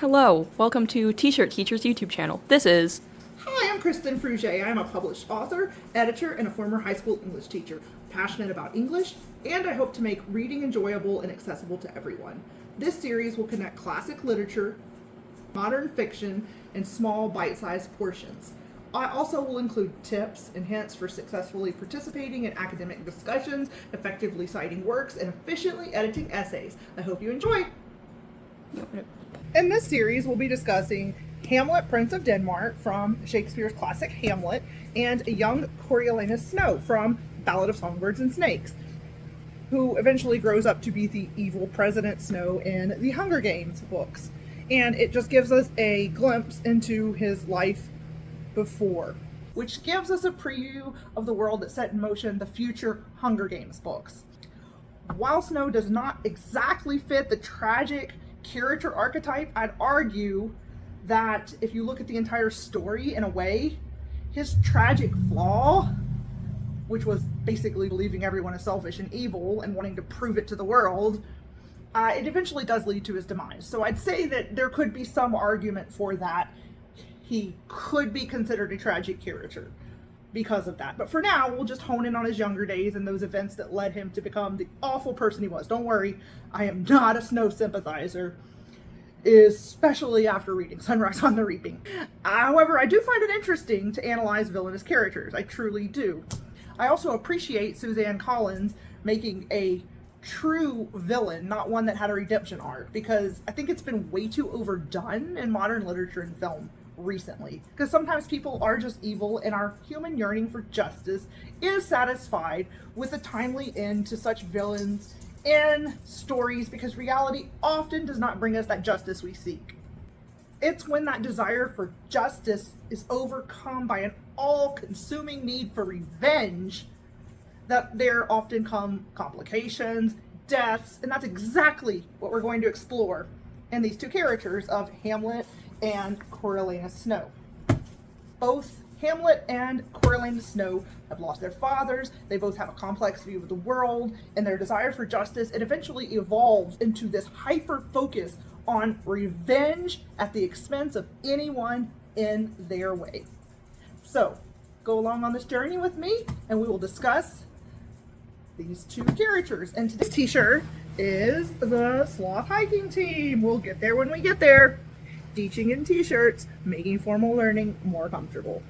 Hello, welcome to T-Shirt Teacher's YouTube channel. This is... Hi, I'm Kristen Fruget. I'm a published author, editor, and a former high school English teacher. Passionate about English, and I hope to make reading enjoyable and accessible to everyone. This series will connect classic literature, modern fiction, and small bite-sized portions. I also will include tips and hints for successfully participating in academic discussions, effectively citing works, and efficiently editing essays. I hope you enjoy! In this series, we'll be discussing Hamlet, Prince of Denmark from Shakespeare's classic Hamlet, and a young Coriolanus Snow from Ballad of Songbirds and Snakes, who eventually grows up to be the evil President Snow in the Hunger Games books. And it just gives us a glimpse into his life before, which gives us a preview of the world that set in motion the future Hunger Games books. While Snow does not exactly fit the tragic character archetype, I'd argue that if you look at the entire story in a way, his tragic flaw, which was basically believing everyone is selfish and evil and wanting to prove it to the world, it eventually does lead to his demise. So I'd say that there could be some argument for that. He could be considered a tragic character because of that. But for now, we'll just hone in on his younger days and those events that led him to become the awful person he was. Don't worry, I am not a Snow sympathizer, especially after reading Sunrise on the Reaping. However, I do find it interesting to analyze villainous characters. I truly do. I also appreciate Suzanne Collins making a true villain, not one that had a redemption arc, because I think it's been way too overdone in modern literature and film recently. Because sometimes people are just evil, and our human yearning for justice is satisfied with a timely end to such villains in stories, because reality often does not bring us that justice we seek. It's when that desire for justice is overcome by an all-consuming need for revenge that there often come complications, deaths, and that's exactly what we're going to explore in these two characters of Hamlet and Coriolanus Snow. Both Hamlet and Coriolanus Snow have lost their fathers. They both have a complex view of the world, and their desire for justice, it eventually evolves into this hyper focus on revenge at the expense of anyone in their way. So, go along on this journey with me, and we will discuss these two characters. And today's t-shirt is the Sloth Hiking Team. We'll get there when we get there. Teaching in t-shirts, making formal learning more comfortable.